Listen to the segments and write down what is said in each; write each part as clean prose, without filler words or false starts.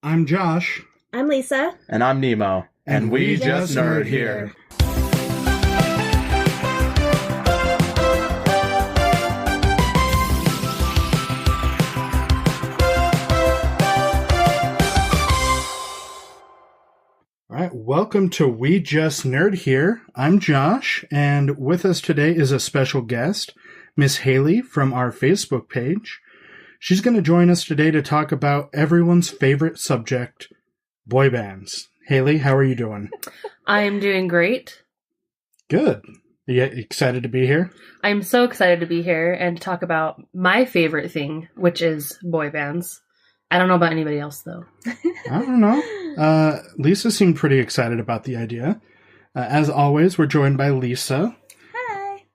I'm Josh. I'm Lisa. And I'm Nemo. And we just nerd here. All right, welcome to We Just Nerd Here. I'm Josh, and with us today is a special guest, Miss Hayley from our Facebook page. She's going to join us today to talk about everyone's favorite subject, boy bands. Hayley, how are you doing? I am doing great. Good. Are you excited to be here? I'm so excited to be here and to talk about my favorite thing, which is boy bands. I don't know about anybody else, though. I don't know. Lisa seemed pretty excited about the idea. As always, we're joined by Lisa. Hi.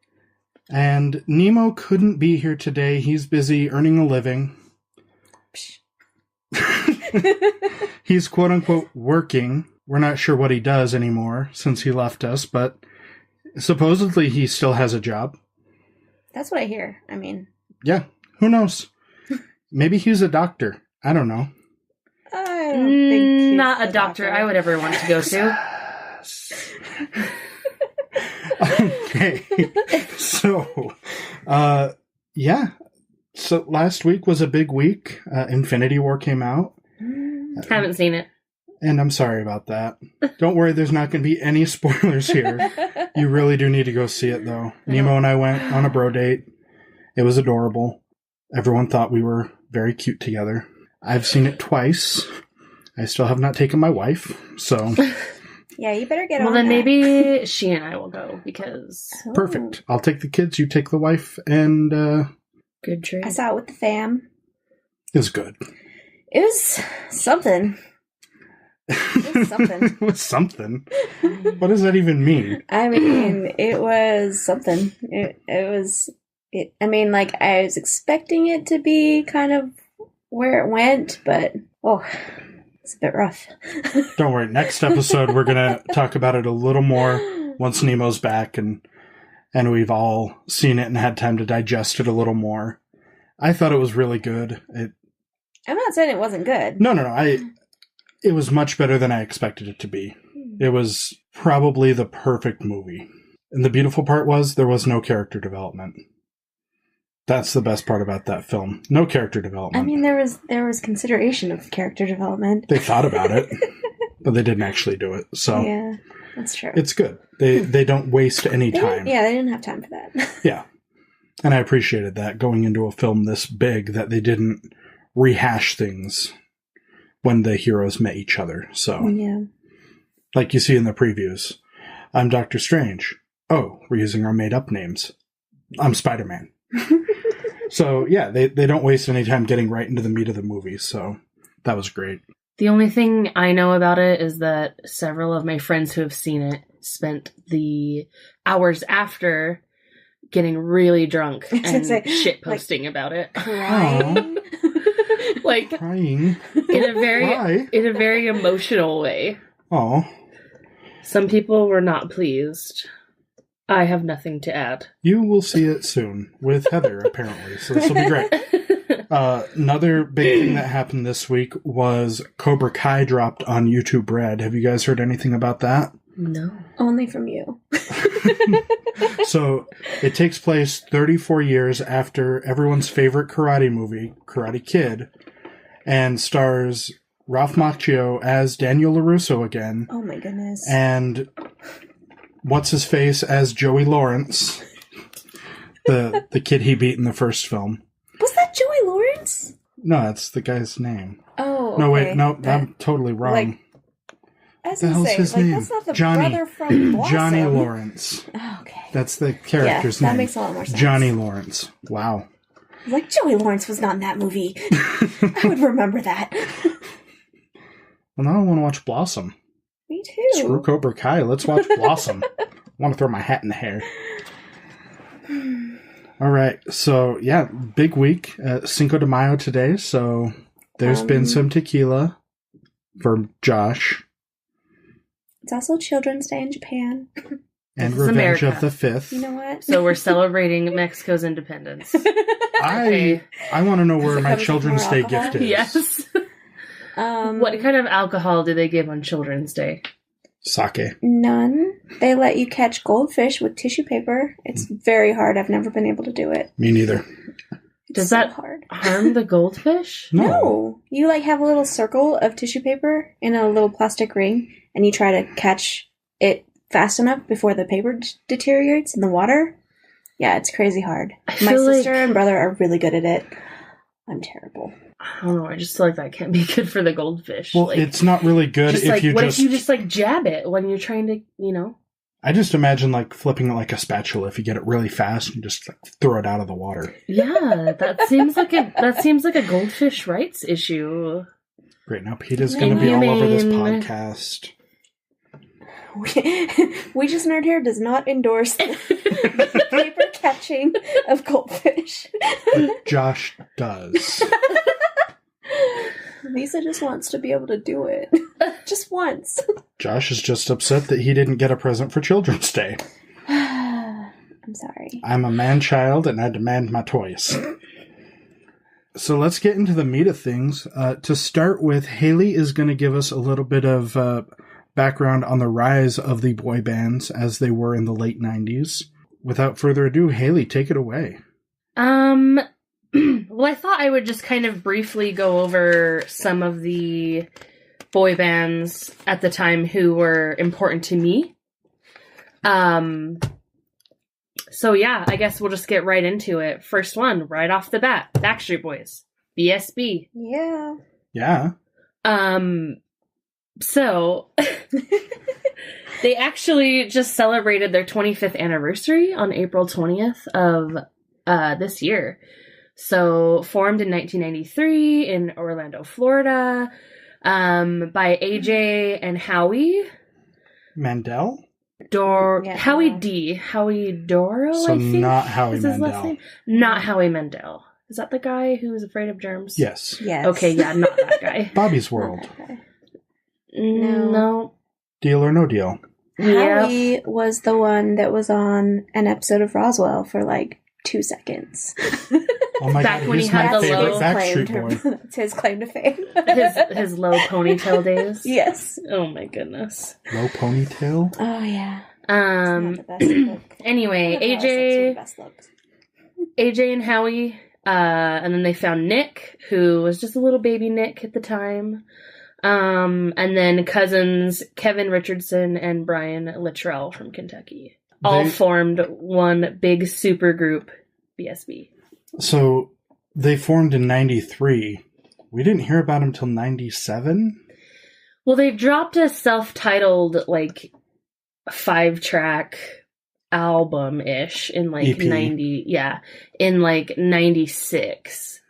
And Nemo couldn't be here today. He's busy earning a living. He's quote-unquote working. We're not sure what he does anymore since he left us, but supposedly he still has a job. That's what I hear. I mean... Yeah, who knows? Maybe he's a doctor. I don't know. I don't think he's not a doctor I would ever want to go to. Okay. So, yeah. So last week was a big week. Infinity War came out. Haven't seen it. And I'm sorry about that. Don't worry, there's not going to be any spoilers here. You really do need to go see it, though. Nemo and I went on a bro date. It was adorable. Everyone thought we were very cute together. I've seen it twice. I still have not taken my wife, so... Yeah, you better get on Well, then that. maybe she and I will go, because... Perfect. I'll take the kids, you take the wife, and Good trade. I saw it with the fam. it's good. It was something. It was something. It was something. What does that even mean? I mean, it was something. I mean, like, I was expecting it to be kind of where it went, but, it's a bit rough. Don't worry. Next episode, we're going to talk about it a little more once Nemo's back and we've all seen it and had time to digest it a little more. I thought it was really good. I'm not saying it wasn't good. No. It was much better than I expected it to be. It was probably the perfect movie. And the beautiful part was there was no character development. That's the best part about that film. No character development. I mean, there was consideration of character development. They thought about it, but they didn't actually do it. So yeah, that's true. It's good. They don't waste any time. They didn't have time for that. Yeah. And I appreciated that going into a film this big that they didn't rehash things when the heroes met each other. So yeah. Like you see in the previews. I'm Doctor Strange. Oh, we're using our made-up names. I'm Spider-Man. So, yeah, they don't waste any time getting right into the meat of the movie, so that was great. The only thing I know about it is that several of my friends who have seen it spent the hours after getting really drunk and shitposting about it. Crying? Like, Crying? in a Why? very emotional way. Oh. Some people were not pleased. I have nothing to add. You will see it soon with Heather, apparently, so this will be great. Another big thing that happened this week was Cobra Kai dropped on YouTube Red. Have you guys heard anything about that? No. Only from you. So, it takes place 34 years after everyone's favorite karate movie, Karate Kid, and stars Ralph Macchio as Daniel LaRusso again. Oh my goodness. And what's-his-face as Joey Lawrence, the kid he beat in the first film. Was that Joey Lawrence? No, that's the guy's name. Oh, No, okay. wait, no, I'm totally wrong. Like, what the hell's his name? That's not the Johnny. brother from Blossom. Johnny Lawrence. Oh, okay. That's the character's that name. makes a lot more sense. Johnny Lawrence. Wow. Like, Joey Lawrence was not in that movie. I would remember that. Well, now I want to watch Blossom. Me too. Screw Cobra Kai. Let's watch Blossom. I want to throw my hat in the hair. All right. So, yeah, big week. Cinco de Mayo today. So, there's been some tequila for Josh. It's also Children's Day in Japan. And This is Revenge America. of the Fifth. You know what? So we're celebrating Mexico's independence. I want to know where my Comes with Children's more Day alcohol? gift is. Yes. What kind of alcohol do they give on Children's Day? Sake. None. They let you catch goldfish with tissue paper. It's very hard. I've never been able to do it. Me neither. Does so that hard. harm the goldfish? No. You have a little circle of tissue paper in a little plastic ring, and you try to catch it fast enough before the paper deteriorates in the water. Yeah, it's crazy hard. My sister and brother are really good at it. I'm terrible. I don't know. I just feel like that can't be good for the goldfish. Well, it's not really good if you what if you just jab it when you're trying to, I just imagine flipping it like a spatula. If you get it really fast, you just throw it out of the water. Yeah, that seems like a goldfish rights issue. Great. Now Peter's going to be all over this podcast. We Just Nerd Here does not endorse the paper catching of goldfish. But Josh does. Lisa just wants to be able to do it. Just once. Josh is just upset that he didn't get a present for Children's Day. I'm sorry. I'm a man-child and I demand my toys. So let's get into the meat of things. To start with, Hayley is going to give us a little bit of background on the rise of the boy bands as they were in the late 90s. Without further ado, Hayley, take it away. Well, I thought I would just kind of briefly go over some of the boy bands at the time who were important to me. So yeah, I guess we'll just get right into it. First one, right off the bat, Backstreet Boys, BSB. Yeah. Yeah. So they actually just celebrated their 25th anniversary on April 20th of this year. So formed in 1993 in Orlando, Florida, by AJ and Howie Mandel? Howie D. Howie Doro, So I think. not Howie is his last Mandel. name? Not Howie Mandel. Is that the guy who was afraid of germs? Yes. Yes. Okay, yeah, not that guy. Bobby's World. No. Deal or no deal? Yeah. Howie was the one that was on an episode of Roswell for 2 seconds. Oh my Back god, when he's he had my the favorite low Backstreet Boy. That's his claim to fame. His low ponytail days. Yes. Oh my goodness. Low ponytail? Oh yeah. Not the best look. Anyway, One of the AJ best looks. and Howie, and then they found Nick, who was just a little baby Nick at the time. And then cousins Kevin Richardson and Brian Littrell from Kentucky. All formed one big super group, BSB. So they formed in 93. We didn't hear about them till 97? Well, they dropped a self-titled, 5-track album-ish in, EP. 96.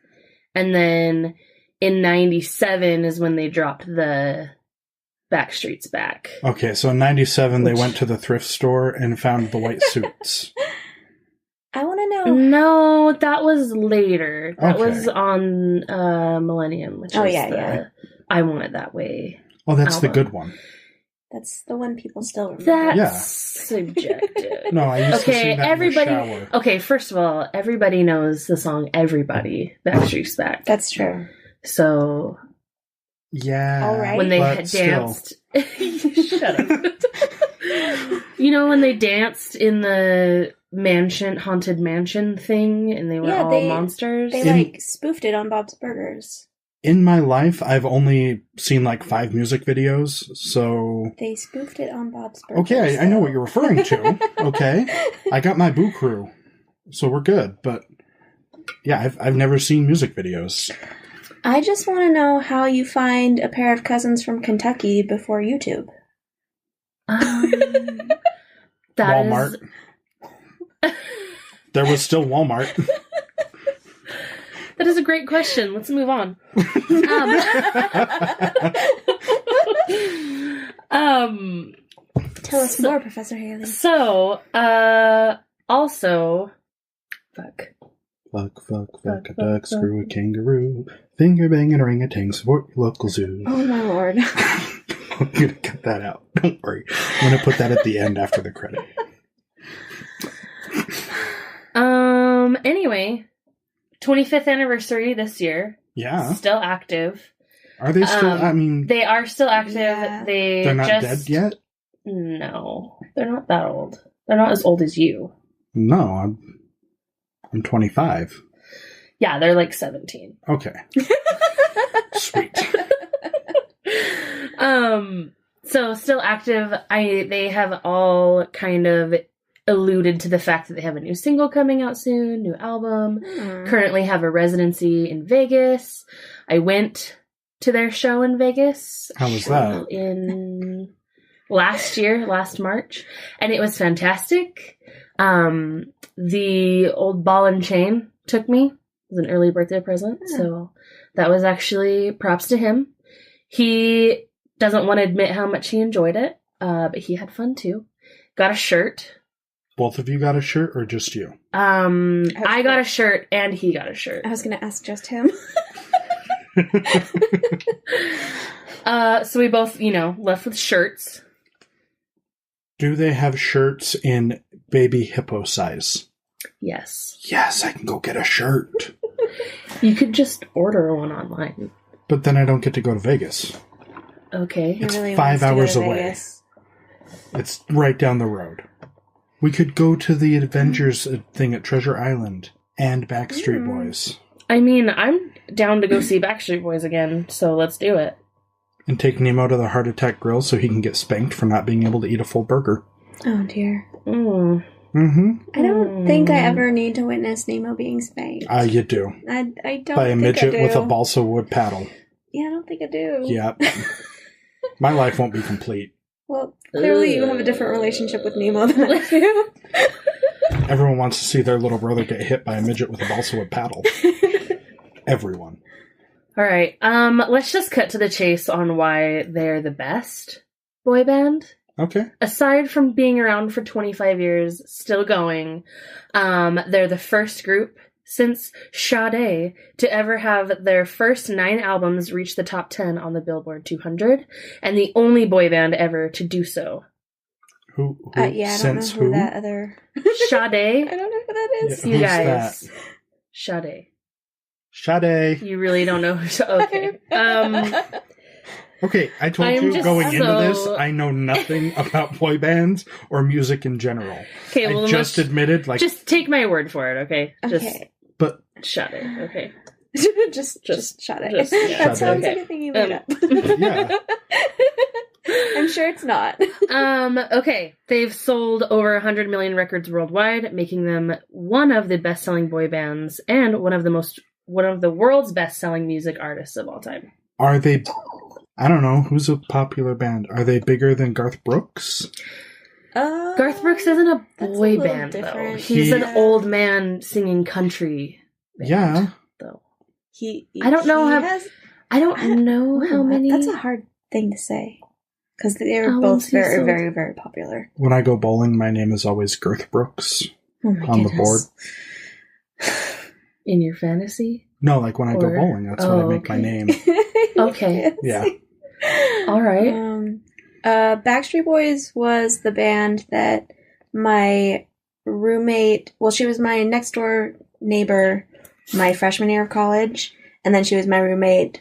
And then in 97 is when they dropped the Backstreet's Back. Okay, so in 97 they went to the thrift store and found the white suits. I want to know. No, that was later. That Okay. was on Millennium, which Oh, is yeah, the yeah. I Want It That Way. Oh, that's the album. good one. That's the one people still remember. That's Yeah. subjective. No, I used to Okay, sing that everybody. in the shower. Okay, first of all, everybody knows the song "Everybody." Backstreet's Back. That's true. So Yeah. All right. when they but had still. danced, shut up. When they danced in the haunted mansion thing, and they were Yeah, all monsters. They spoofed it on Bob's Burgers. In my life, I've only seen 5 music videos, so... They spoofed it on Bob's Burgers. Okay, I know what you're referring to. Okay. I got my Boo Crew, so we're good. But, yeah, I've never seen music videos. I just want to know how you find a pair of cousins from Kentucky before YouTube. That Walmart. is- There was still Walmart. That is a great question. Let's move on. Tell us more, Professor Hayley. So, also, fuck. Fuck, a duck, screw a kangaroo, finger banging orangutan, support your local zoo. Oh my lord. I'm gonna cut that out. Don't worry. I'm gonna put that at the end after the credit. Anyway, 25th anniversary this year. Yeah. Still active. Are they still? I mean, they are still active. Yeah. They're not dead yet. No, they're not that old. They're not as old as you. No, I'm 25. Yeah, they're like 17. Okay. Sweet. So still active. They have all kind of alluded to the fact that they have a new single coming out soon, new album. Currently have a residency in Vegas. I went to their show in Vegas. How was that? In last March, and it was fantastic. The old ball and chain took me. It was an early birthday present, so that was actually props to him. He doesn't want to admit how much he enjoyed it, but he had fun too. Got a shirt. Both of you got a shirt, or just you? I got a shirt, and he got a shirt. I was going to ask just him. So we both, left with shirts. Do they have shirts in baby hippo size? Yes. Yes, I can go get a shirt. You could just order one online. But then I don't get to go to Vegas. Okay. It's really 5 hours away. Vegas. It's right down the road. We could go to the Avengers thing at Treasure Island and Backstreet Boys. I mean, I'm down to go see Backstreet Boys again, so let's do it. And take Nemo to the Heart Attack Grill so he can get spanked for not being able to eat a full burger. Oh, dear. Mm-hmm. I don't think I ever need to witness Nemo being spanked. You do. I don't By a think midget I do. with a balsa wood paddle. Yeah, I don't think I do. Yep. My life won't be complete. Well, clearly you have a different relationship with Nemo than I do. Everyone wants to see their little brother get hit by a midget with a balsa wood paddle. Everyone. All right. Let's just cut to the chase on why they're the best boy band. Okay. Aside from being around for 25 years, still going, they're the first group since Sade to ever have their first 9 albums reach the top 10 on the Billboard 200, and the only boy band ever to do so. Who yeah, I don't know who that other... Sade. I don't know who that is. Yeah, You who's guys. that? Sade. Sade. You really don't know who... Okay. Okay, I told I'm you just going into this, so- I know nothing about boy bands or music in general. Okay, well, I just admitted, like... Just take my word for it, okay? Okay. But... Sade, okay. just shut it. just, yeah. That sounds Sade. like a thing you made up. Yeah. I'm sure it's not. Okay. They've sold over 100 million records worldwide, making them one of the best-selling boy bands and one of the world's best-selling music artists of all time. Are they... I don't know. Who's a popular band? Are they bigger than Garth Brooks? Garth Brooks isn't a that's a boy little band, though. different. He's an old man singing country band, Yeah. though. I don't know how many... That's a hard thing to say. Because they're Oh, both he's very, so- very, very popular. When I go bowling, my name is always Garth Brooks Oh my on the goodness. board. In your fantasy? No, like when I go Or- bowling, that's when I make my okay. name. Okay. Yeah. All right. Backstreet Boys was the band that my roommate, well, she was my next door neighbor my freshman year of college, and then she was my roommate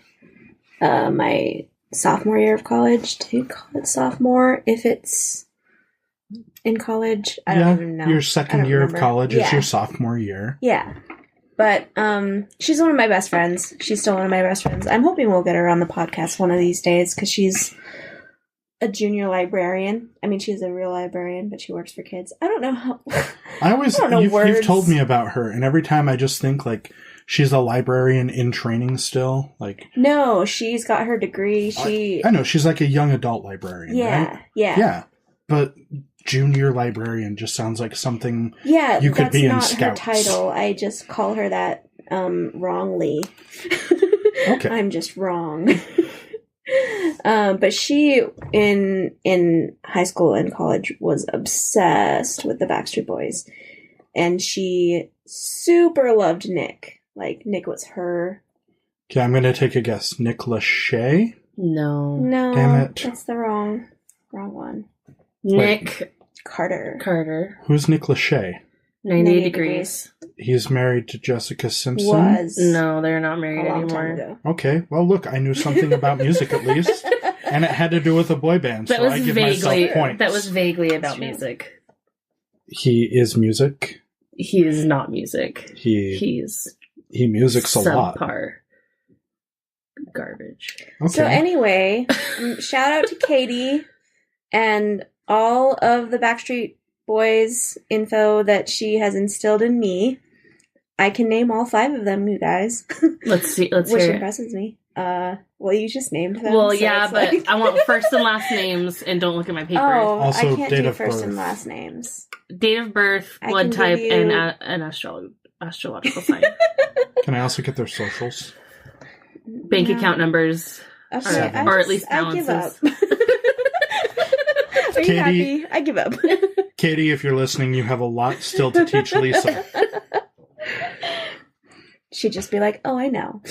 my sophomore year of college. Do you call it sophomore if it's in college? I don't even know. Your I second don't year remember. of college Yeah. is your sophomore year. Yeah. But she's one of my best friends. She's still one of my best friends. I'm hoping we'll get her on the podcast one of these days because she's a junior librarian. I mean, she's a real librarian, but she works for kids. I don't know how... don't know you've words. told me about her, and every time I just think, like, she's a librarian in training still. Like, No, she's got her degree. I know, she's like a young adult librarian, right? Yeah. But junior librarian just sounds like something Yeah, you could that's be in not Scouts. her title. I just call her that wrongly. Okay. I'm just wrong. But she, in high school and college, was obsessed with the Backstreet Boys. And she super loved Nick. Like, Nick was her... Okay, I'm going to take a guess. Nick Lachey? No. No, Damn it. that's the wrong one. Nick Carter. Carter. Who's Nick Lachey? 98 degrees. He's married to Jessica Simpson. Was. No, they're not married A long time anymore. ago. Okay, well, look, I knew something about music at least, and it had to do with a boy band, so I give myself points. That was vaguely about music. He is music. He is not music. He musics a lot. Subpar garbage. Okay. So anyway, shout out to Katie and all of the Backstreet Boys info that she has instilled in me. I can name all 5 of them, you guys. Let's see. Let's Which hear it. impresses me. Well, you just named them. Well, so yeah, it's but like... I want first and last names, and don't look at my paper. Oh, Also, I can't date do of first birth. and last names. Date of birth, I blood can type, give you- and an astrological sign. Can I also get their socials? Bank No. account numbers, Okay, or at least I give up. balances. Are you Katie- happy? I give up. Katie, if you're listening, you have a lot still to teach Lisa. She'd just be like, "Oh, I know."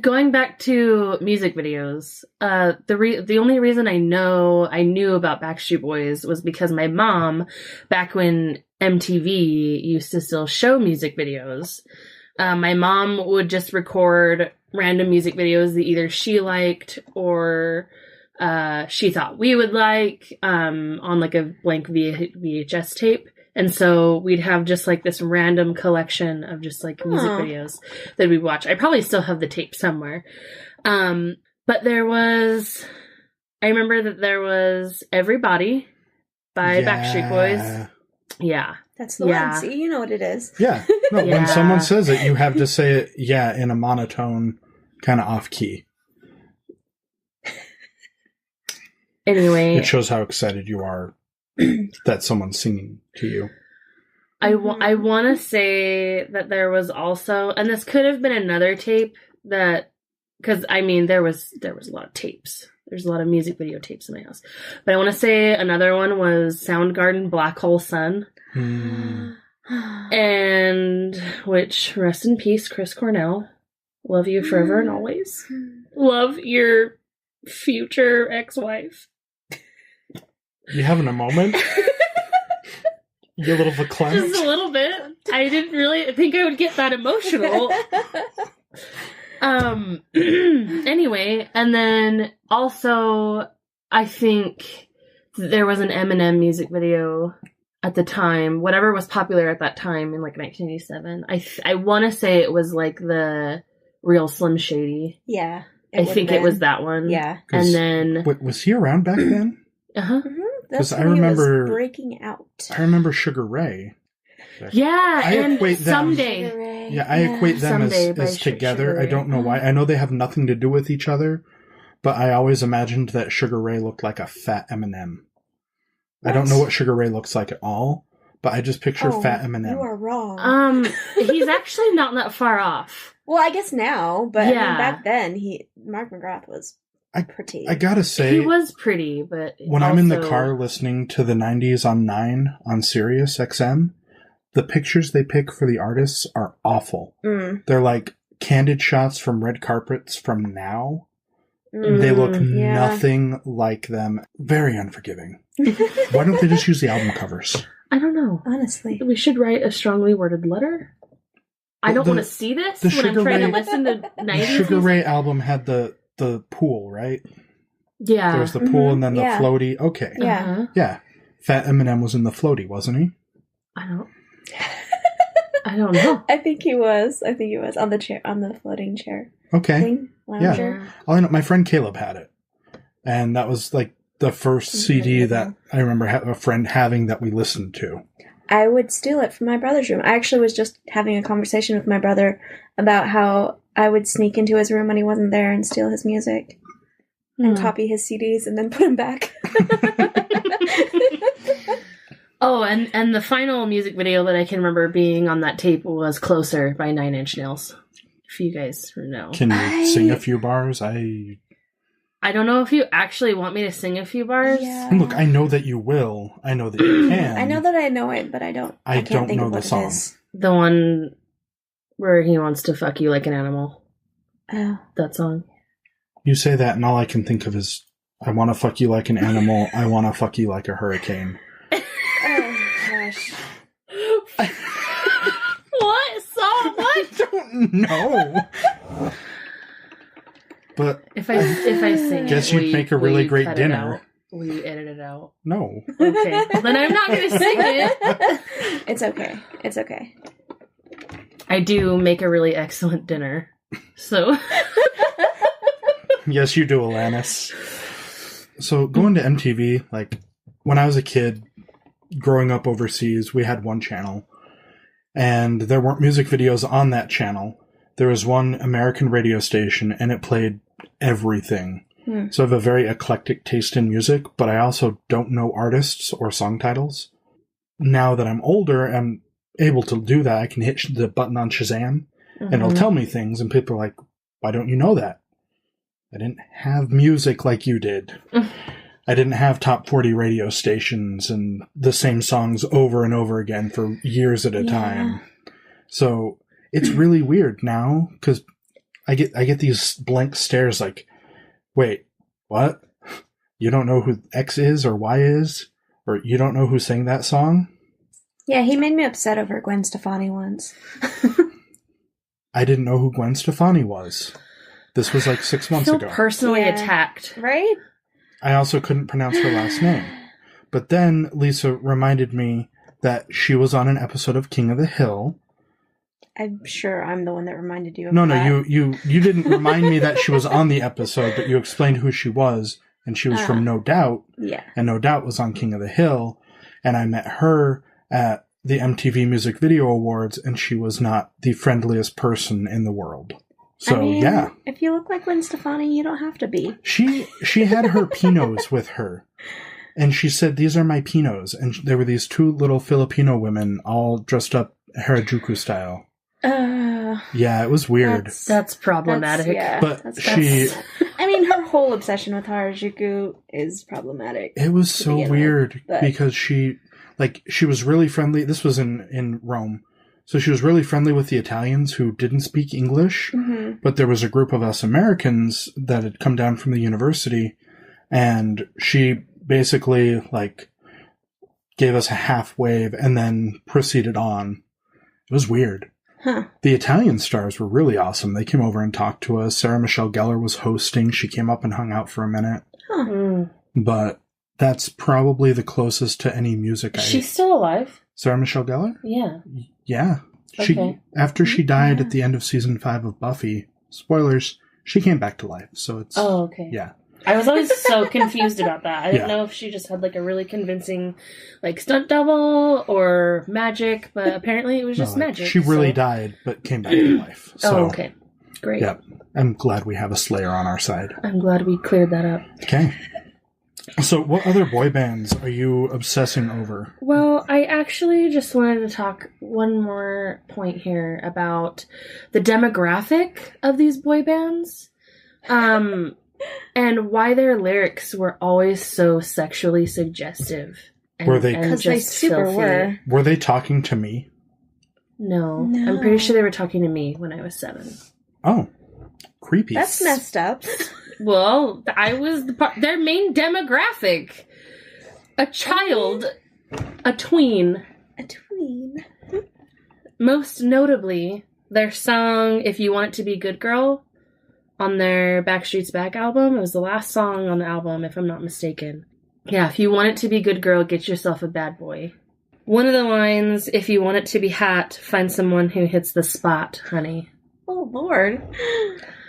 Going back to music videos, the only reason I knew about Backstreet Boys was because my mom, back when MTV used to still show music videos, my mom would just record random music videos that either she liked or she thought we would like on like a blank VHS tape. And so we'd have just like this random collection of just like music videos that we'd watch. I probably still have the tape somewhere. But I remember that there was Everybody by Backstreet Boys. Yeah. That's the Yeah. one. See, you know what it is. Yeah. No, Yeah. when someone says it, you have to say it, in a monotone, kind of off key. Anyway, It shows how excited you are that someone's singing to you. I want to say that there was also, and this could have been another tape that, because I mean there was a lot of tapes. There's a lot of music video tapes in my house, but I want to say another one was Soundgarden Black Hole Sun, and which rest in peace, Chris Cornell. Love you forever and always. Love your future ex-wife. You having a moment? You a little verklempt? Just a little bit. I didn't really think I would get that emotional. Anyway, and then also I think there was an Eminem music video at the time, whatever was popular at that time in like 1987. I want to say it was like the Real Slim Shady. Yeah. I think it was that one. Yeah. And then Wait, was he around back then? uh-huh. That's 'Cause when I remember- he was breaking out. I remember Sugar Ray. Yeah, I and equate them- Someday. Yeah, I equate them Someday by as together. Sugar I don't know Ray. why. I know they have nothing to do with each other, but I always imagined that Sugar Ray looked like a fat Eminem. I don't know what Sugar Ray looks like at all, but I just picture fat Eminem. You are wrong. He's actually not that far off. Well, I guess now, but I Yeah. mean, back then, Mark McGrath was pretty. I gotta say, He was pretty, but when I'm in the also- car listening to the 90s on 9 on Sirius XM, the pictures they pick for the artists are awful. They're like candid shots from red carpets from now. They look yeah. nothing like them. Very unforgiving. Why don't they just use the album covers? I don't know. Honestly. We should write a strongly worded letter. I don't want to see this the when I'm Sugar trying to Ray- listen to 90s The Sugar music. Ray album had the pool, right? Yeah. There was the pool and then the Yeah. floaty. Okay. Yeah. Uh-huh. Yeah. Fat Eminem was in the floaty, wasn't he? I don't know. I think he was on the chair, on the floating chair. Okay. Thing, lounger. All I know, my friend Caleb had it. And that was like the first CD that I remember a friend having that we listened to. I would steal it from my brother's room. I actually was just having a conversation with my brother about how I would sneak into his room when he wasn't there and steal his music and copy his CDs and then put them back. Oh, and the final music video that I can remember being on that tape was Closer by 9 Inch Nails. If you guys know. Can you sing a few bars? I don't know if you actually want me to sing a few bars. Yeah. And look, I know that you will. I know that you can. I know that I know it, but I don't. I can't don't think know of the what song. it is. The one where he wants to fuck you like an animal. Oh. That song. You say that, and all I can think of is, I want to fuck you like an animal. I want to fuck you like a hurricane. gosh. What song? What? I don't know. But If I sing, guess it, you'd make a really great cut dinner. It out? Will you edit it out? no. Okay, well, then I'm not going to sing it. It's okay. It's okay. I do make a really excellent dinner, so. Yes, you do, Alanis. So going to MTV, like when I was a kid, growing up overseas, we had one channel, and there weren't music videos on that channel. There was one American radio station, and it played everything. So I have a very eclectic taste in music, but I also don't know artists or song titles. Now that I'm older, I'm able to do that. I can hit the button on Shazam, and it'll tell me things, and people are like, why don't you know that? I didn't have music like you did. I didn't have top 40 radio stations and the same songs over and over again for years at a time. So it's really weird now, because I get these blank stares like, wait, what? You don't know who X is or Y is? Or you don't know who sang that song? Yeah, he made me upset over Gwen Stefani once. I didn't know who Gwen Stefani was. This was like 6 months ago. Personally attacked. Right? I also couldn't pronounce her last name. But then Lisa reminded me that she was on an episode of King of the Hill. I'm sure I'm the one that reminded you of No, that. you didn't remind me that she was on the episode, but you explained who she was, and she was from No Doubt. Yeah. And No Doubt was on King of the Hill, and I met her at the MTV Music Video Awards, and she was not the friendliest person in the world. So, I mean, yeah. If you look like Gwen Stefani, you don't have to be. She had her Pinots with her. And she said, these are my Pinots. And there were these two little Filipino women all dressed up Harajuku style. Yeah, it was weird. That's problematic. But I mean, her whole obsession with Harajuku is problematic. It was so weird with, because she was really friendly. This was in Rome. So she was really friendly with the Italians who didn't speak English, but there was a group of us Americans that had come down from the university, and she basically gave us a half wave and then proceeded on. It was weird. Huh. The Italian stars were really awesome. They came over and talked to us. Sarah Michelle Gellar was hosting. She came up and hung out for a minute. Huh. But that's probably the closest to any music She's still alive? Sarah Michelle Gellar? Yeah. Yeah. Okay. After she died at the end of season 5 of Buffy, spoilers, she came back to life. So it's... Oh, okay. Yeah. I was always so confused about that. I didn't know if she just had a really convincing stunt double or magic, but apparently it was just magic. She really died, but came back to life. So, okay. Great. Yeah. I'm glad we have a Slayer on our side. I'm glad we cleared that up. Okay. So what other boy bands are you obsessing over? Well, I actually just wanted to talk one more point here about the demographic of these boy bands. And why their lyrics were always so sexually suggestive. Were they? Because they super were. Were they talking to me? No. I'm pretty sure they were talking to me when I was 7. Oh. Creepy. That's messed up. Well, I was their main demographic. A child. A tween. A tween. Most notably, their song, If You Want It to Be Good Girl, on their Backstreet's Back album. It was the last song on the album, if I'm not mistaken. Yeah, if you want it to be good girl, get yourself a bad boy. One of the lines, if you want it to be hot, find someone who hits the spot, honey. Oh, Lord.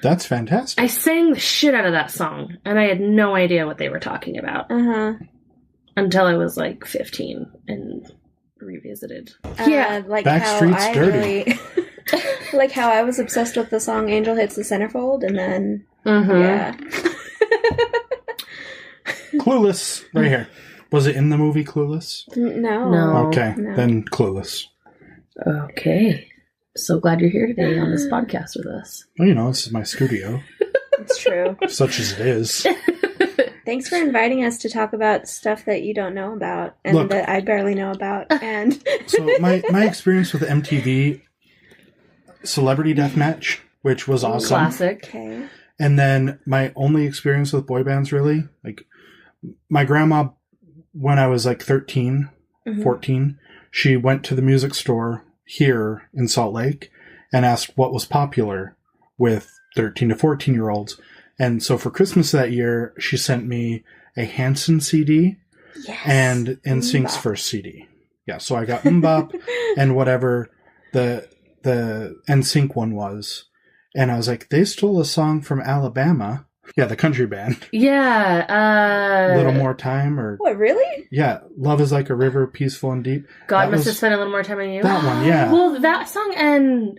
That's fantastic. I sang the shit out of that song, and I had no idea what they were talking about. Until I was 15 and revisited. Backstreet's dirty. Like how I was obsessed with the song Angel Hits the Centerfold, and then... Yeah. Clueless. Right here. Was it in the movie Clueless? No. Okay, then Clueless. Okay. So glad you're here today on this podcast with us. Well, this is my studio. It's true. Such as it is. Thanks for inviting us to talk about stuff that you don't know about, and that I barely know about. And so my experience with MTV... Celebrity Deathmatch, which was awesome. Classic. Okay. And then my only experience with boy bands, really, my grandma, when I was 13, 14, she went to the music store here in Salt Lake and asked what was popular with 13 to 14-year-olds. And so for Christmas that year, she sent me a Hanson CD and NSYNC's first CD. Yeah, so I got Mbop and whatever the NSYNC one was. And I was like, they stole a song from Alabama. Yeah, the country band. Yeah. Little More Time or... What, really? Yeah, Love is Like a River, Peaceful and Deep. God Must Have Spent a Little More Time on You. That one, yeah. Well, that song and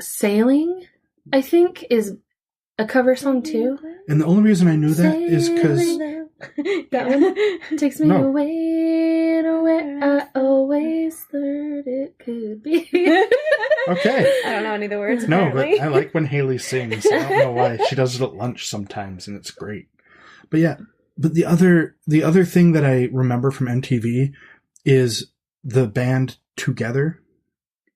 Sailing, I think, is a cover song too. And the only reason I knew that is because... That one takes me away to where I always thought it could be. Okay. I don't know any of the words. No, apparently. but I like when Hayley sings. I don't know why. She does it at lunch sometimes, and it's great. But yeah, but the other thing that I remember from MTV is the band Together.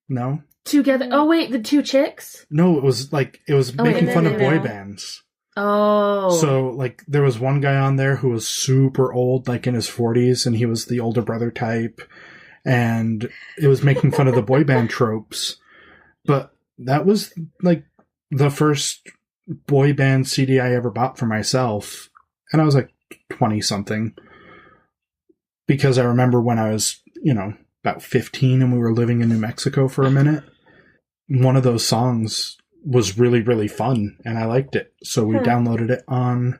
No? Together. Oh wait, the two chicks? No, it was making fun of boy bands. Oh. So, like, there was one guy on there who was super old, like in his 40s, and he was the older brother type, and it was making fun of the boy band tropes. But that was, like, the first boy band CD I ever bought for myself, and I was, like, 20-something. Because I remember when I was, about 15 and we were living in New Mexico for a minute, one of those songs was really, really fun, and I liked it. So we downloaded it on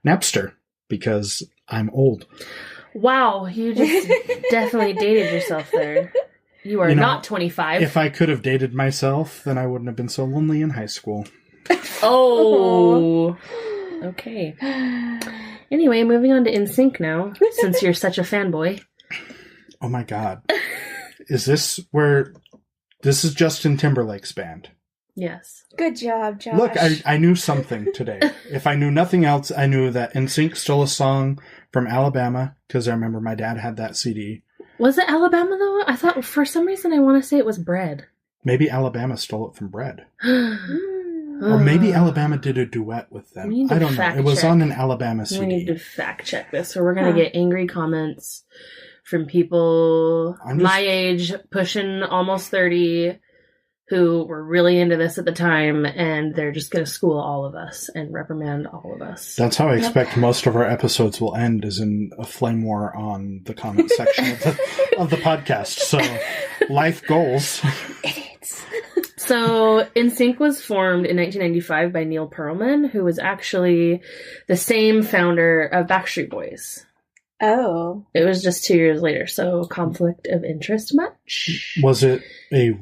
Napster, because I'm old. Wow, you just definitely dated yourself there. You are not 25. If I could have dated myself, then I wouldn't have been so lonely in high school. Oh. Okay. Anyway, moving on to NSYNC now, since you're such a fanboy. Oh my god. Is this where... This is Justin Timberlake's band. Yes. Good job, Josh. Look, I knew something today. If I knew nothing else, I knew that NSYNC stole a song from Alabama, because I remember my dad had that CD. Was it Alabama, though? I thought, for some reason, I want to say it was Bread. Maybe Alabama stole it from Bread. Or maybe Alabama did a duet with them. I don't know. It was on an Alabama CD. We need to fact check this, or we're going to get angry comments from people my age, pushing almost 30, who were really into this at the time, and they're just going to school all of us and reprimand all of us. That's how I expect most of our episodes will end, is in a flame war on the comment section of the podcast. So, life goals. Idiots. So, NSYNC was formed in 1995 by Neil Pearlman, who was actually the same founder of Backstreet Boys. Oh. It was just 2 years later, so conflict of interest much? Was it a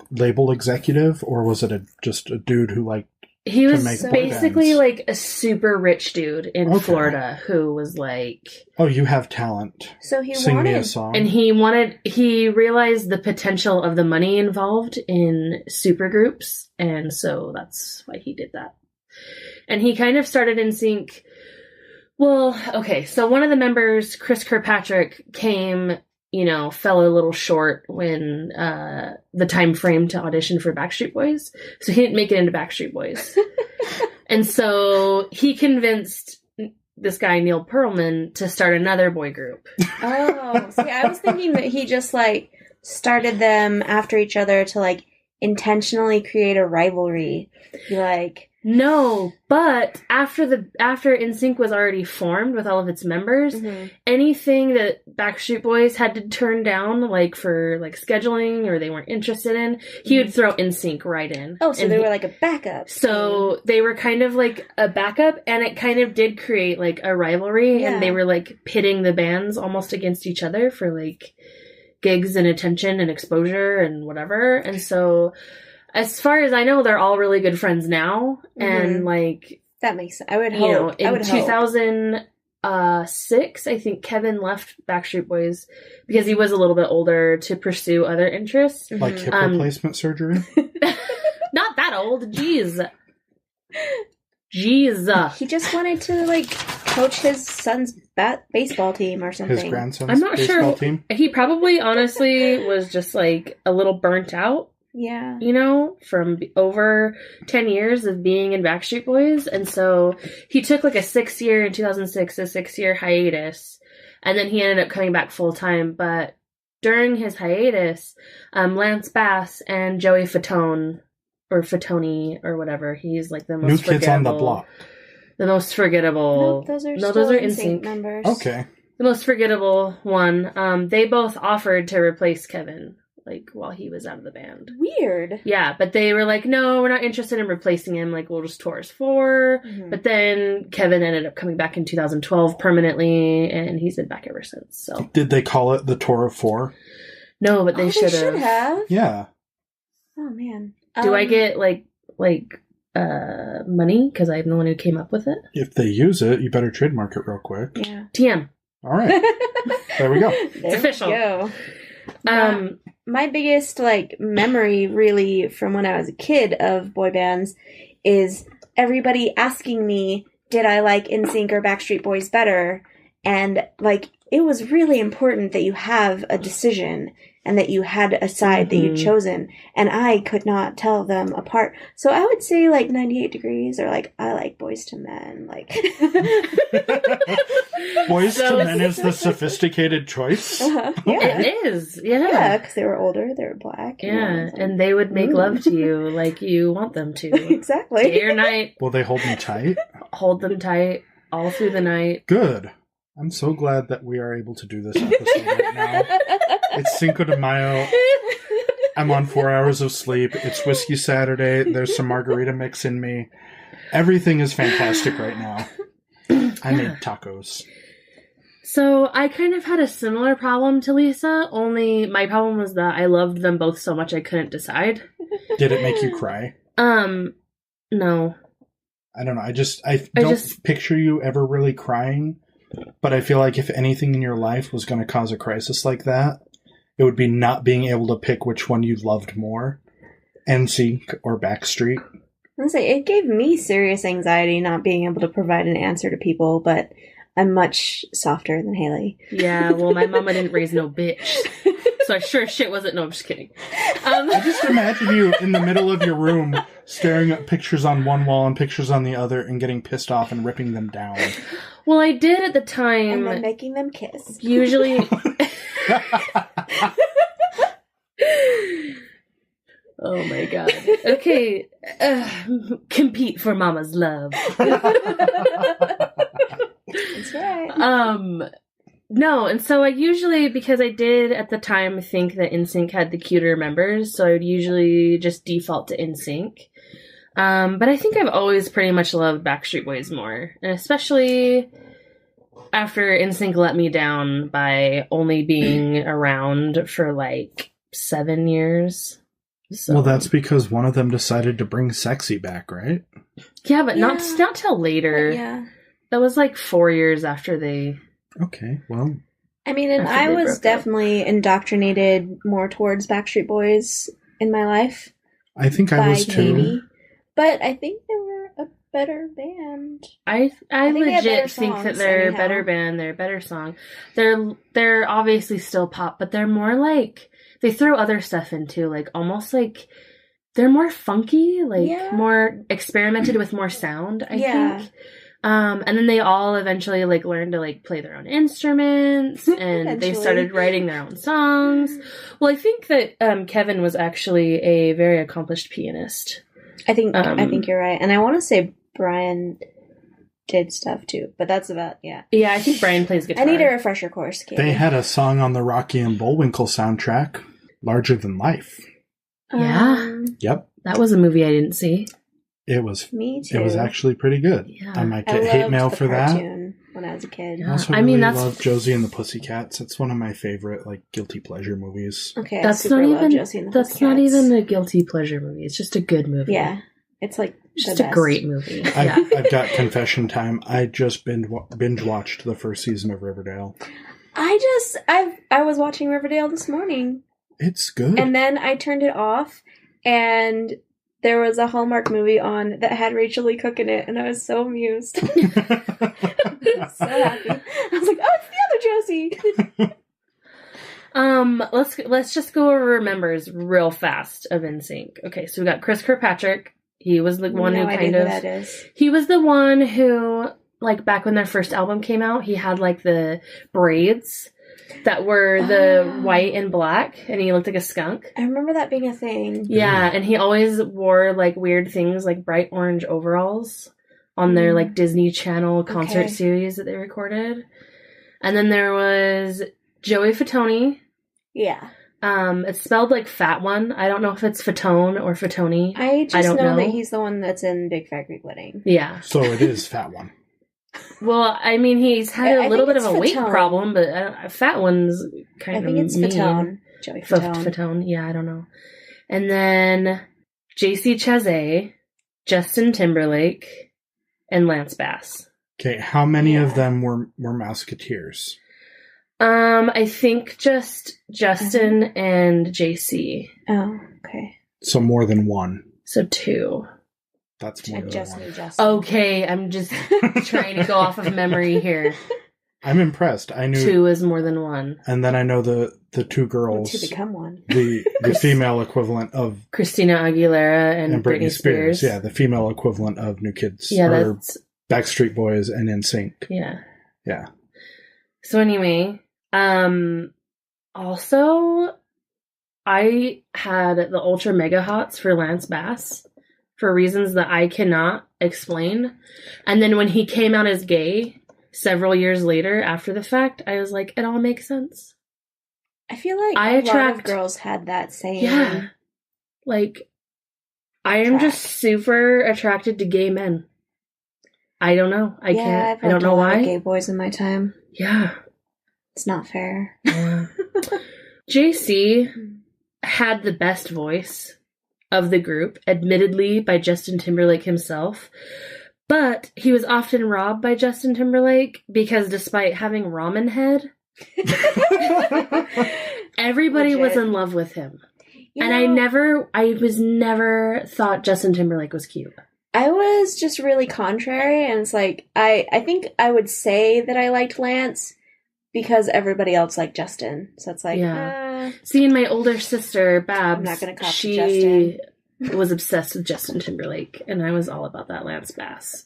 label executive, or was it just a dude who he was basically like a super rich dude in Florida who was like, oh, you have talent, so he sing wanted me a song. And he realized the potential of the money involved in supergroups, and so that's why he did that. And he kind of started NSYNC. Well, okay, so one of the members, Chris Kirkpatrick, came, fell a little short when the time frame to audition for Backstreet Boys. So he didn't make it into Backstreet Boys. And so he convinced this guy, Neil Pearlman, to start another boy group. Oh, see, I was thinking that he just, started them after each other to, intentionally create a rivalry. No, but after NSYNC was already formed with all of its members, anything that Backstreet Boys had to turn down, for scheduling or they weren't interested in, he would throw NSYNC right in. Oh, so they were like a backup. So they were kind of like a backup, and it kind of did create a rivalry, and they were pitting the bands almost against each other for gigs and attention and exposure and whatever. And so, as far as I know, they're all really good friends now. And that makes sense. I would hope. In 2006, I think Kevin left Backstreet Boys because he was a little bit older to pursue other interests. Like hip replacement surgery? Not that old. Jeez. He just wanted to coach his son's baseball team or something. His grandson's I'm not baseball sure. team? He probably honestly was just a little burnt out. Yeah. From over 10 years of being in Backstreet Boys. And so he took in 2006, a 6-year hiatus. And then he ended up coming back full time. But during his hiatus, Lance Bass and Joey Fatone, or Fatone, or whatever, he's like the most New forgettable. Kids on the Block. The most forgettable. Nope, those are NSYNC members. Okay. The most forgettable one. They both offered to replace Kevin, like, while he was out of the band. Weird. Yeah, but they were like, no, we're not interested in replacing him. Like, we'll just tour as 4. Mhm. But then Kevin ended up coming back in 2012 permanently, and he's been back ever since. So Did they call it the Tour of 4? no, but they should should have. Yeah. Oh man. Do I get like money because I'm the one who came up with it? If they use it, you better trademark it real quick. Yeah. TM. All right. There we go. It's official. My biggest memory really from when I was a kid of boy bands is everybody asking me, did I like NSYNC or Backstreet Boys better? And it was really important that you have a decision and that you had a side that you'd chosen, and I could not tell them apart. So I would say 98 Degrees, or I like Boys to Men. Boys to Men is the sophisticated choice. Yeah. It is. Yeah. Yeah, because they were older, they were black. Yeah, and they would make love to you like you want them to. Exactly. Day or night, Will they hold me tight? hold them tight all through the night. Good. I'm so glad that we are able to do this episode right now. It's Cinco de Mayo. I'm on 4 hours of sleep. It's Whiskey Saturday. There's some margarita mix in me. Everything is fantastic right now. I made tacos. So I kind of had a similar problem to Lisa, only my problem was that I loved them both so much I couldn't decide. Did it make you cry? No. I don't know. I don't picture you ever really crying, but I feel like if anything in your life was going to cause a crisis like that, it would be not being able to pick which one you loved more, NSYNC or Backstreet. I was say it gave me serious anxiety not being able to provide an answer to people, but I'm much softer than Hayley. Yeah, well, my mama didn't raise no bitch. So I sure shit wasn't. No, I'm just kidding. I just imagine you in the middle of your room staring at pictures on one wall and pictures on the other and getting pissed off and ripping them down. Well, I did at the time. And then making them kiss. Usually. Oh my god. Okay. Compete for mama's love. That's right. No, and so I usually, because I did at the time think that NSYNC had the cuter members, so I would usually just default to NSYNC. But I think I've always pretty much loved Backstreet Boys more, and especially after NSYNC let me down by only being around for 7 years. So. Well, that's because one of them decided to bring sexy back, right? Yeah, but not till later. Yeah. That was 4 years after they... Okay, well... I mean, and I was definitely indoctrinated more towards Backstreet Boys in my life. I think I was too. Baby. But I think they were a better band. I legit think that they're anyhow. a better band, they're a better song. They're obviously still pop, but they're more they throw other stuff into, almost they're more funky, more experimented with more sound, I think. And then they all eventually learned to play their own instruments, and they started writing their own songs. Well, I think that Kevin was actually a very accomplished pianist. I think you're right, and I want to say Brian did stuff too, but that's about Yeah, I think Brian plays guitar. I need a refresher course. Katie. They had a song on the Rocky and Bullwinkle soundtrack, Larger Than Life. Yeah. Yep. That was a movie I didn't see. It was. Me too. It was actually pretty good. Yeah. I might get hate mail for that. When I was a kid. I also love Josie and the Pussycats. It's one of my favorite guilty pleasure movies. Okay, that's not even a guilty pleasure movie. It's just a good movie. Yeah, it's just a great movie. I've got confession time. I just binge watched the first season of Riverdale. I was watching Riverdale this morning. It's good. And then I turned it off, and there was a Hallmark movie on that had Rachel Lee Cook in it, and I was so amused. I was so happy. I was like, oh, it's the other Josie. Let's just go over members real fast of NSYNC. Okay, so we got Chris Kirkpatrick. He was the one who kind of... that is. He was the one who, back when their first album came out, he had, the braids. that were the white and black, and he looked like a skunk. I remember that being a thing. Yeah, and he always wore, like, weird things, like bright orange overalls on their, like, Disney Channel concert series that they recorded. And then there was Joey Fatone. Yeah. It's spelled like Fat One. I don't know if it's Fatone or Fatone. I don't know that he's the one that's in Big Fat Greek Wedding. Yeah. So it is Fat One. Well, I mean, he's had a little bit of a weight problem, but Fat One's kind of mean. I think it's Fatone. Joey Fatone. Fatone. Yeah, I don't know. And then JC Chasez, Justin Timberlake, and Lance Bass. Okay, how many of them were Mouseketeers? I think just Justin and JC. Oh, okay. So more than one. So 2. That's more than one. Justin. Okay, I'm just trying to go off of memory here. I'm impressed. I knew 2 is more than 1. And then I know the 2 girls. 2 become 1. The female equivalent of Christina Aguilera and Britney Spears. Yeah, the female equivalent of New Kids. Yeah, or that's Backstreet Boys and NSYNC. Yeah. Yeah. So anyway, also, I had the ultra mega hots for Lance Bass for reasons that I cannot explain. And then when he came out as gay several years later after the fact, I was like, it all makes sense. I feel like a lot of girls had that same... Yeah. Like, I am just super attracted to gay men. I don't know. I don't know why. Gay boys in my time. Yeah. It's not fair. Yeah. JC had the best voice of the group, admittedly by Justin Timberlake himself, but he was often robbed by Justin Timberlake because despite having ramen head, everybody was in love with him. And I was never thought Justin Timberlake was cute. I was just really contrary, and it's like, I think I would say that I liked Lance because everybody else liked Justin. So it's like, See, and my older sister, Babs, I'm not going to copy she was obsessed with Justin Timberlake, and I was all about that Lance Bass.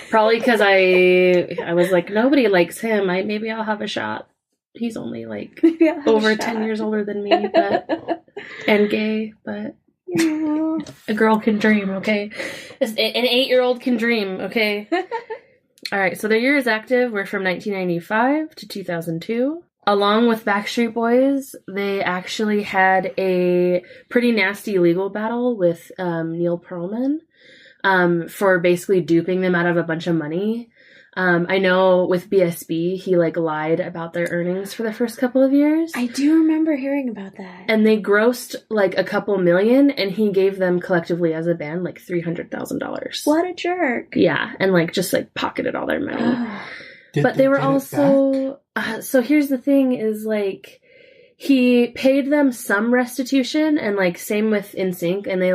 Probably because I was like, nobody likes him. Maybe I'll have a shot. He's only like over 10 years older than me, but and gay, but a girl can dream, okay? An 8-year-old can dream, okay? All right, so their years active were from 1995 to 2002. Along with Backstreet Boys, they actually had a pretty nasty legal battle with Neil Pearlman for basically duping them out of a bunch of money. I know with BSB, he lied about their earnings for the first couple of years. I do remember hearing about that. And they grossed a couple million, and he gave them collectively as a band $300,000. What a jerk. Yeah, and just pocketed all their money. But they were also... so here's the thing is he paid them some restitution, and same with NSYNC, and they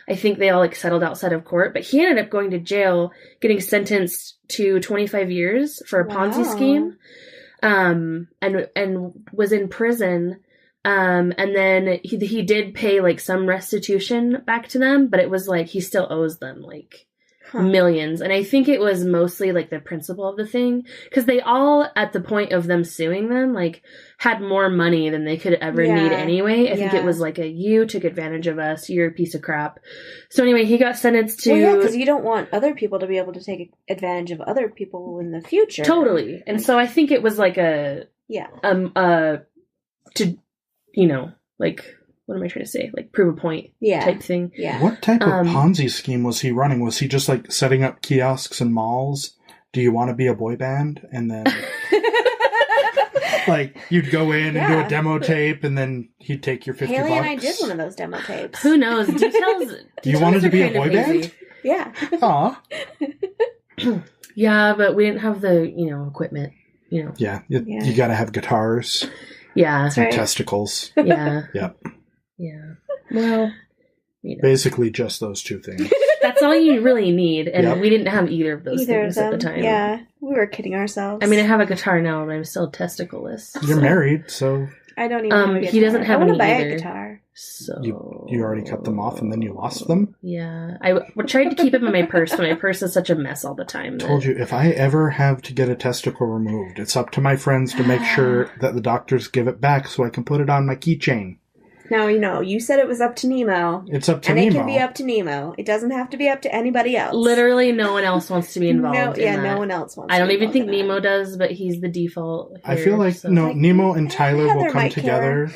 I think they all settled outside of court, but he ended up going to jail, getting sentenced to 25 years for a Ponzi scheme, and was in prison, and then he did pay some restitution back to them, but it was he still owes them millions. And I think it was mostly the principle of the thing, because they all, at the point of them suing them, had more money than they could ever need anyway. I think it was you took advantage of us, you're a piece of crap. So anyway, he got sentenced to... because you don't want other people to be able to take advantage of other people in the future. Totally. And so I think it was to, what am I trying to say? Prove a point type thing. Yeah. What type of Ponzi scheme was he running? Was he just setting up kiosks in malls? Do you want to be a boy band? And then you'd go in and do a demo tape, and then he'd take your $50. Haley and I did one of those demo tapes. Who knows? Details you wanted to be a boy band? Yeah. Aw. Yeah, but we didn't have the, equipment, Yeah, you gotta have guitars. Yeah. And testicles. Yeah. Yep. Yeah. Well, basically just those 2 things. That's all you really need, and we didn't have either of those things at the time. Yeah, we were kidding ourselves. I mean, I have a guitar now, but I'm still testicless. You're married, so I don't even have a guitar. He doesn't have I any want to buy either. a guitar. So You already cut them off and then you lost them? Yeah. I tried to keep them in my purse, but my purse is such a mess all the time. Told you, if I ever have to get a testicle removed, it's up to my friends to make sure that the doctors give it back so I can put it on my keychain. No, you said it was up to Nemo. It's up to Nemo. And Nemo. it can be up to Nemo. It doesn't have to be up to anybody else. Literally no one else wants to be involved in that. No one else wants I to don't be even think involved in Nemo does, but he's the default here, I feel like, so. Nemo and Tyler will Heather come might together.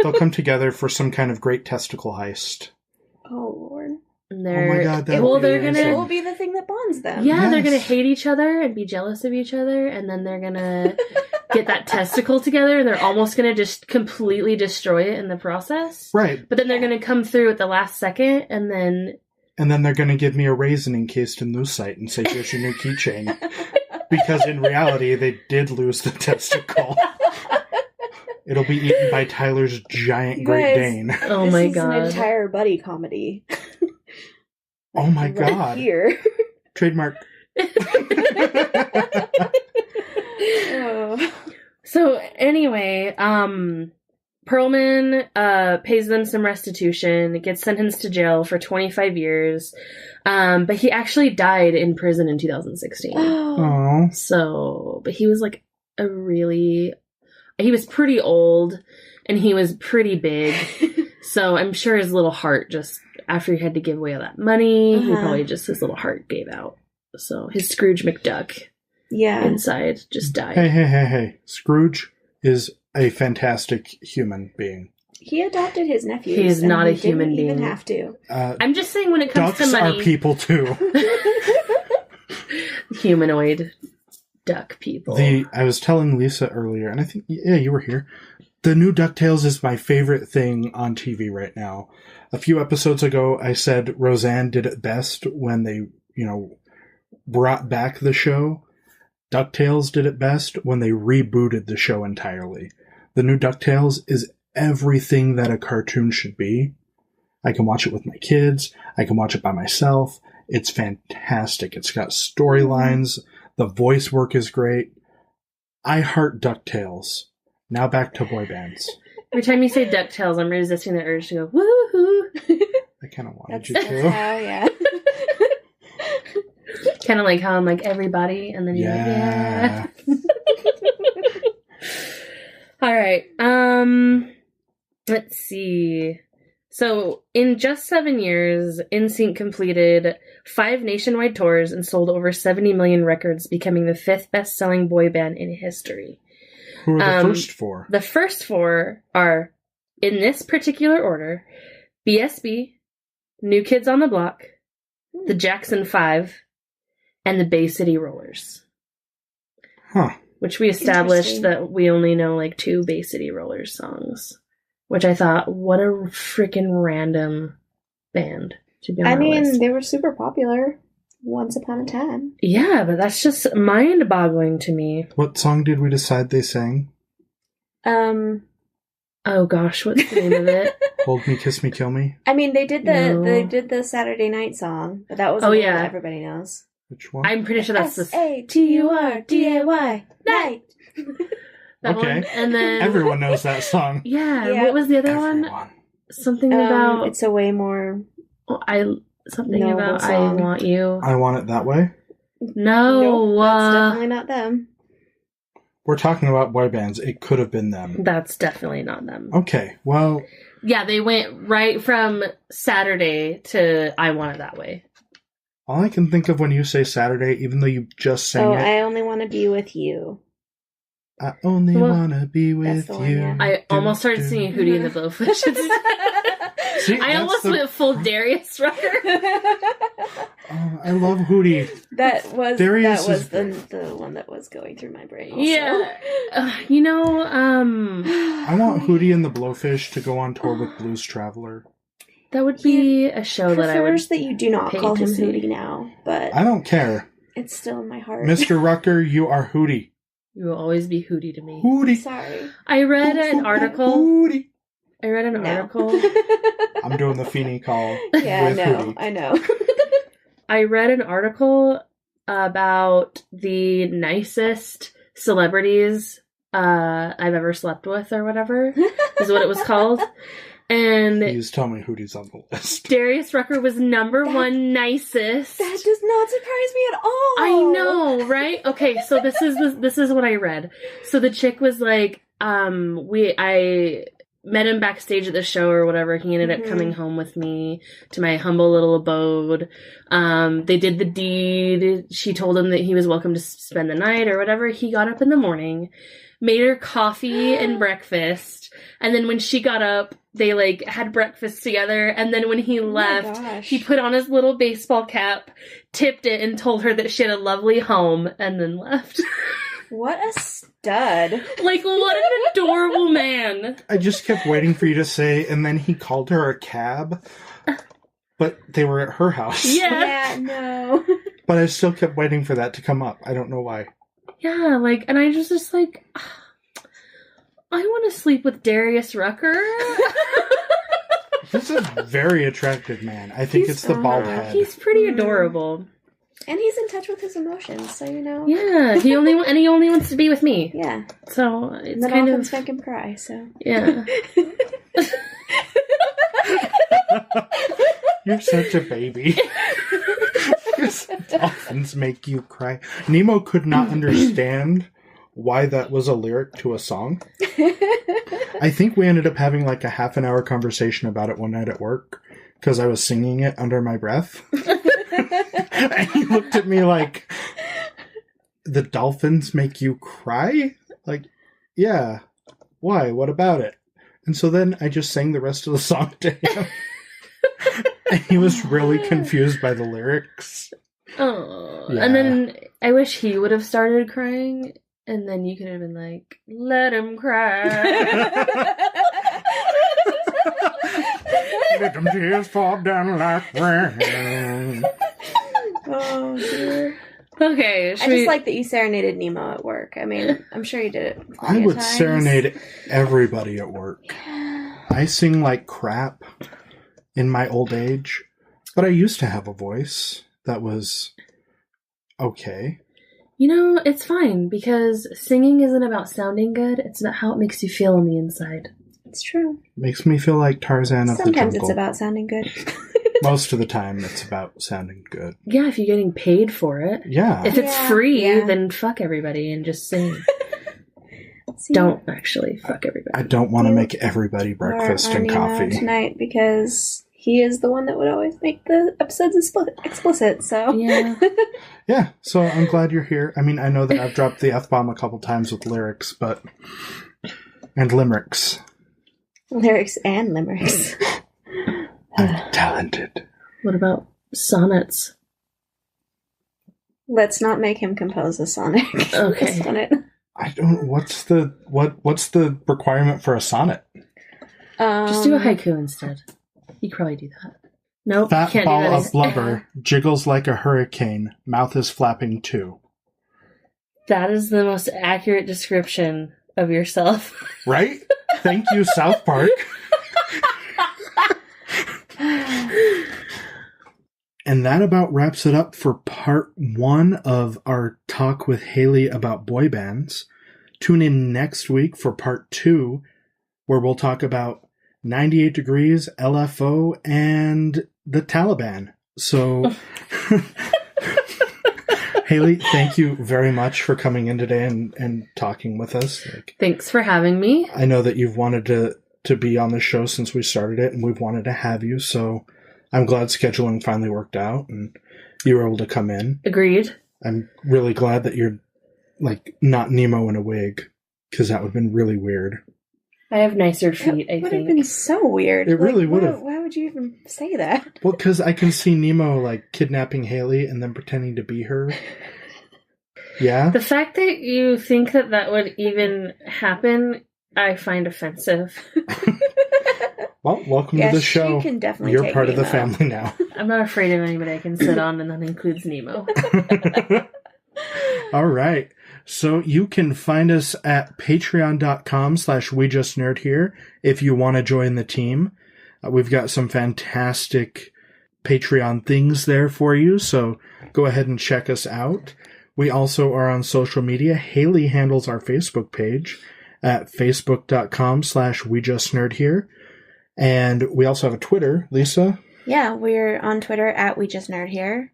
They'll come together for some kind of great testicle heist. Oh, Lord. Oh my God, that well, would be they're gonna. It will be the thing that bonds them. Yeah, Yes. they're gonna hate each other and be jealous of each other, and then they're gonna get that testicle together. They're almost gonna just completely destroy it in the process. Right. But then they're gonna come through at the last second, and then they're going to give me a raisin encased in lucite and say, here's your new keychain. Because in reality, they did lose the testicle. It'll be eaten by Tyler's giant Great Dane. oh my This is God, an entire buddy comedy. Oh my Right God. here. Trademark. Oh. So anyway, Perlman pays them some restitution, gets sentenced to jail for 25 years, but he actually died in prison in 2016. Oh. So, but he was like he was pretty old, and he was pretty big, so I'm sure his little heart just, after he had to give away all that money, he probably just, his little heart gave out. So his Scrooge McDuck inside just died. Hey. Scrooge is a fantastic human being. He adopted his nephews. He is not a human didn't being. even have to. I'm just saying, when it comes Ducks to money, are people too. humanoid duck people. I was telling Lisa earlier, and I think, you were here. The new DuckTales is my favorite thing on TV right now. A few episodes ago, I said Roseanne did it best when they, brought back the show. DuckTales did it best when they rebooted the show entirely. The new DuckTales is everything that a cartoon should be. I can watch it with my kids. I can watch it by myself. It's fantastic. It's got storylines. The voice work is great. I heart DuckTales. Now back to boy bands. Every time you say DuckTales, I'm resisting the urge to go, woohoo! I kind of wanted That's you to. yeah. Kind of like how I'm like, everybody, and then you're like, yeah. All right. Let's see. So, in just 7 years, NSYNC completed 5 nationwide tours and sold over 70 million records, becoming the 5th best-selling boy band in history. Who are the first 4? The first 4 are, in this particular order, BSB, New Kids on the Block, the Jackson 5, and the Bay City Rollers. Huh. Which we established that we only know like 2 Bay City Rollers songs. Which I thought, what a freaking random band to be on our list. They were super popular once upon a time. Yeah, but that's just mind-boggling to me. What song did we decide they sang? Oh gosh, what's the name of it? Hold Me, Kiss Me, Kill Me? They did the Saturday Night song, but that was the one that everybody knows. Which one? I'm pretty sure that's the SATURDAY night. that okay. one. And then everyone knows that song. Yeah. What was the other one? Something about it's a way more something about song. I Want You. I Want It That Way? No, nope, that's definitely not them. We're talking about boy bands. It could have been them. That's definitely not them. Okay, well... Yeah, they went right from Saturday to I Want It That Way. All I can think of when you say Saturday, even though you just sang it... I Only Want to Be With You. I only want to be with one, you. yeah. I almost started singing Hootie and the Blowfish. See, I almost went full Darius Rucker. Oh, I love Hootie. That was Darius the one that was going through my brain. Also. Yeah. I want Hootie and the Blowfish to go on tour with Blues Traveler. That would be a show that I would. Prefers that you do not pay call to him see. Hootie now, but I don't care. it's still in my heart. Mr. Rucker, you are Hootie. You will always be Hootie to me. Hootie. Sorry. I read an article. Hootie. article. I'm doing the Feeny call. Yeah, with Hootie. I know. I read an article about the nicest celebrities I've ever slept with, or whatever, is what it was called. And please tell me Hootie's on the list. Darius Rucker was number one nicest. That does not surprise me at all. I know, right? Okay, so this is what I read. So the chick was like, I met him backstage at the show or whatever. He ended up coming home with me to my humble little abode. They did the deed. She told him that he was welcome to spend the night or whatever. He got up in the morning, made her coffee and breakfast. And then when she got up, they like had breakfast together. And then when he left, he put on his little baseball cap, tipped it, and told her that she had a lovely home, and then left. What a stud. Like, what an adorable man. I just kept waiting for you to say, and then he called her a cab. But they were at her house. Yeah, no. But I still kept waiting for that to come up. I don't know why. Yeah, like, and I just like, I want to sleep with Darius Rucker. This is a very attractive man. I think it's the bald head. He's pretty adorable. And he's in touch with his emotions, so you know. Yeah, he only wants to be with me. Yeah. So it's and then kind often of make him cry. So yeah. You're such a baby. Dolphins make you cry. Nemo could not understand why that was a lyric to a song. I think we ended up having like a half an hour conversation about it one night at work because I was singing it under my breath. And he looked at me like, the dolphins make you cry? Like, yeah. Why? What about it? And so then I just sang the rest of the song to him. And he was really confused by the lyrics. Oh. Yeah. And then I wish he would have started crying, and then you could have been like, let him cry. Let them tears fall down like rain. oh dear. Okay, I just like that you serenaded Nemo at work. I mean, I'm sure you did it. I would serenade everybody at work. I sing like crap in my old age, but I used to have a voice that was okay. You know, it's fine, because singing isn't about sounding good, it's about how it makes you feel on the inside. It's true. Makes me feel like Tarzan of the Jungle. Sometimes it's about sounding good. Most of the time, it's about sounding good. Yeah, if you're getting paid for it. Yeah. If it's free, then fuck everybody and just sing. Don't actually fuck everybody. I don't want to make everybody breakfast and coffee tonight because he is the one that would always make the episodes explicit. So yeah, yeah. So I'm glad you're here. I mean, I know that I've dropped the F-bomb a couple times with lyrics, and limericks. Lyrics and limericks. I'm talented. What about sonnets? Let's not make him compose a sonnet. Okay. I don't. What's the requirement for a sonnet? Just do a haiku instead. You could probably do that. Nope. Fat can't ball do that. of blubber jiggles like a hurricane. Mouth is flapping too. That is the most accurate description of yourself. Right? Thank you, South Park. And that about wraps it up for part 1 of our talk with Hayley about boy bands. Tune in next week for part 2, where we'll talk about 98 Degrees, LFO, and the Taliban. So, Hayley, thank you very much for coming in today and talking with us. Thanks for having me. I know that you've wanted to be on the show since we started it, and we've wanted to have you, so I'm glad scheduling finally worked out and you were able to come in. Agreed. I'm really glad that you're not Nemo in a wig, because that would have been really weird. I have nicer feet, I think. It would have been so weird. It really would have. Why would you even say that? Well, because I can see Nemo kidnapping Hayley and then pretending to be her. Yeah? The fact that you think that would even happen, I find offensive. Well, welcome to the show. You can definitely You're take part Nemo. of the family now. I'm not afraid of anybody I can sit on, and that includes Nemo. All right. So you can find us at patreon.com/WeJustNerdHere if you want to join the team. We've got some fantastic Patreon things there for you, so go ahead and check us out. We also are on social media. Hayley handles our Facebook page at facebook.com/WeJustNerdHere. And we also have a Twitter, Lisa. Yeah, we're on Twitter at We Just Nerd Here.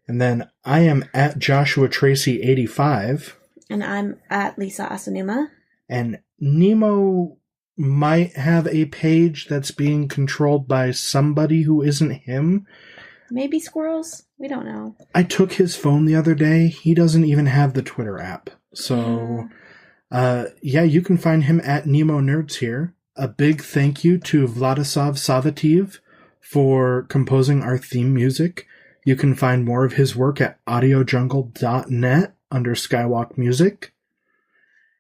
And then I am at Joshua Tracy 85. And I'm at Lisa Asanuma. And Nemo might have a page that's being controlled by somebody who isn't him. Maybe squirrels? We don't know. I took his phone the other day. He doesn't even have the Twitter app. So, you can find him at Nemo Nerds Here. A big thank you to Vladislav Savvateev for composing our theme music. You can find more of his work at audiojungle.net under SkyWalkMusic.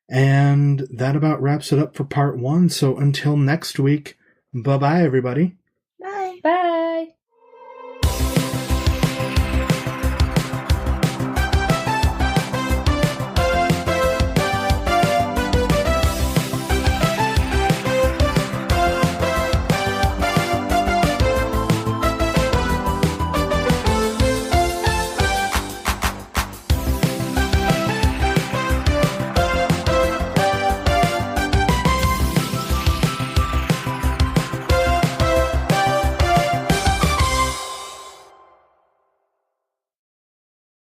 And that about wraps it up for part 1. So until next week, bye-bye, everybody. Bye. Bye.